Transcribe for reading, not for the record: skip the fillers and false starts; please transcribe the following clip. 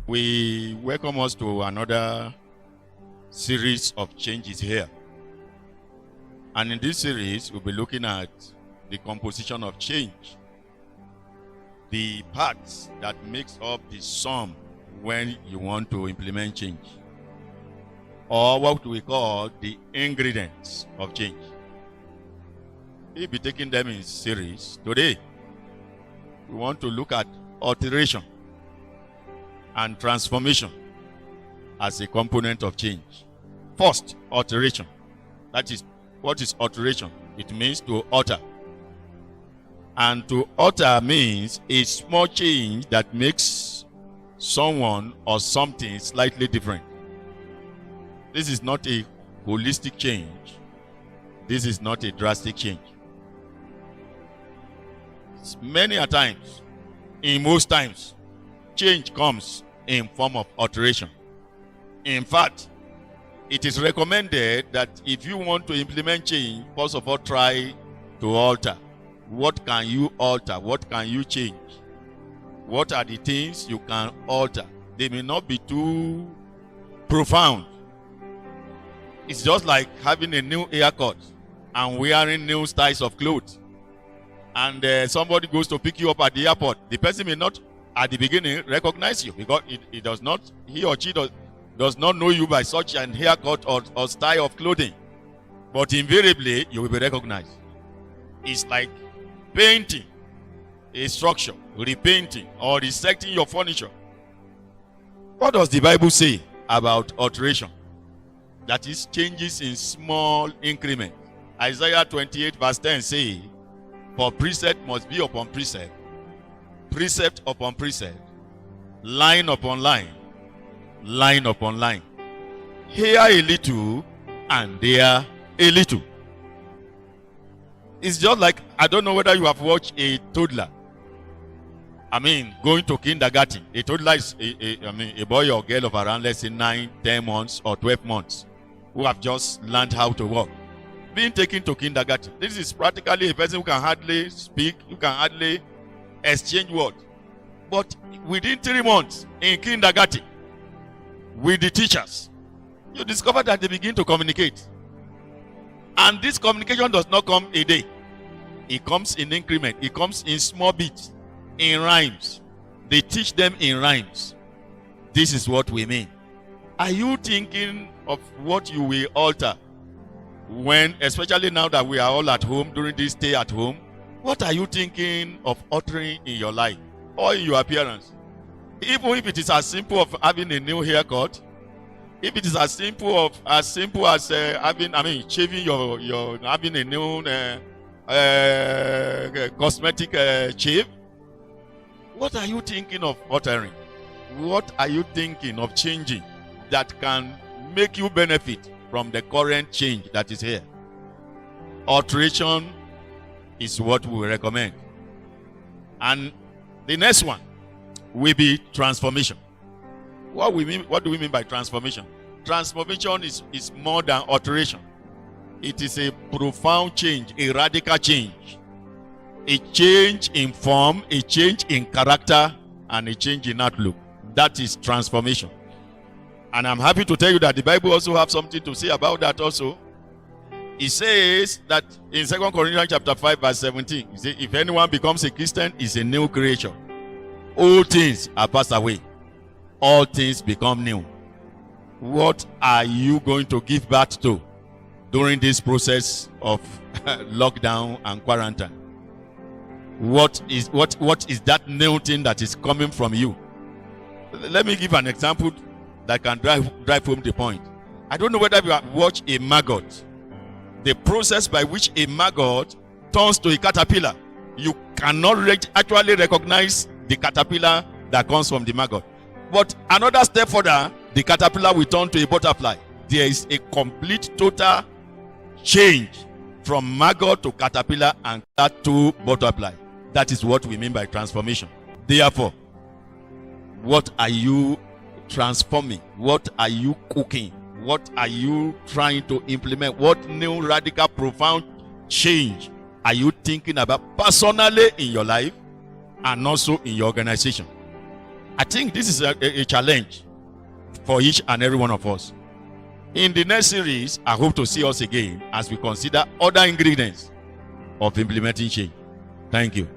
We welcome us to another series of changes here. And in this series, we'll be looking at the composition of change, the parts that makes up the sum when you want to implement change, or what we call the ingredients of change. We'll be taking them in series. Today, we want to look at alteration and transformation as a component of change. First, alteration. That is, what is alteration? It means to alter. And to alter means a small change that makes someone or something slightly different. This is not a holistic change. This is not a drastic change. Many a times, in most times, change comes in form of alteration. In fact, it is recommended that if you want to implement change, first of all, try to alter. What can you alter? What can you change? What are the things you can alter? They may not be too profound. It's just like having a new haircut and wearing new styles of clothes. And somebody goes to pick you up at the airport. The person may not at the beginning recognize you because he or she does not know you by such an haircut or style of clothing. But invariably, you will be recognized. It's like painting a structure, repainting, or resecting your furniture. What does the Bible say about alteration? That is, changes in small increments. Isaiah 28 verse 10 says, "For precept must be upon precept, precept upon precept, line upon line, line upon line. Here a little and there a little." It's just like, I don't know whether you have watched a toddler. Going to kindergarten. A toddler is a boy or girl of around, let's say, 9, 10 months or 12 months who have just learned how to walk. Being taken to kindergarten. This is practically a person who can hardly speak, who can hardly exchange words. But within 3 months in kindergarten, with the teachers, you discover that they begin to communicate. And this communication does not come a day. It comes in increment. It comes in small bits, in rhymes. They teach them in rhymes. This is what we mean. Are you thinking of what you will alter when, especially now that we are all at home during this stay at home? What are you thinking of altering in your life or in your appearance? Even if it is as simple as having a new haircut, if it is as simple as shaving your having a new cosmetic shave. What are you thinking of altering? What are you thinking of changing that can make you benefit from the current change that is here? Alteration is what we recommend. And the next one will be transformation. What do we mean by transformation? Transformation is more than alteration. It is a profound change, a radical change. A change in form, a change in character, and a change in outlook. That is transformation. And I'm happy to tell you that the Bible also has something to say about that also. It says that in 2 Corinthians chapter 5 verse 17, it says, if anyone becomes a Christian, is a new creation. All things are passed away. All things become new. What are you going to give birth to during this process of lockdown and quarantine? What is that new thing that is coming from you? Let me give an example that can drive home the point. I don't know whether you have watched a maggot. The process by which a maggot turns to a caterpillar. You cannot actually recognize the caterpillar that comes from the maggot. But another step further, the caterpillar will turn to a butterfly. There is a complete total change from maggot to caterpillar and that to butterfly. That is what we mean by transformation. Therefore, what are you transforming? What are you cooking? What are you trying to implement? What new radical profound change are you thinking about personally in your life and also in your organization? I think this is a challenge for each and every one of us. In the next series, I hope to see us again as we consider other ingredients of implementing change. Thank you.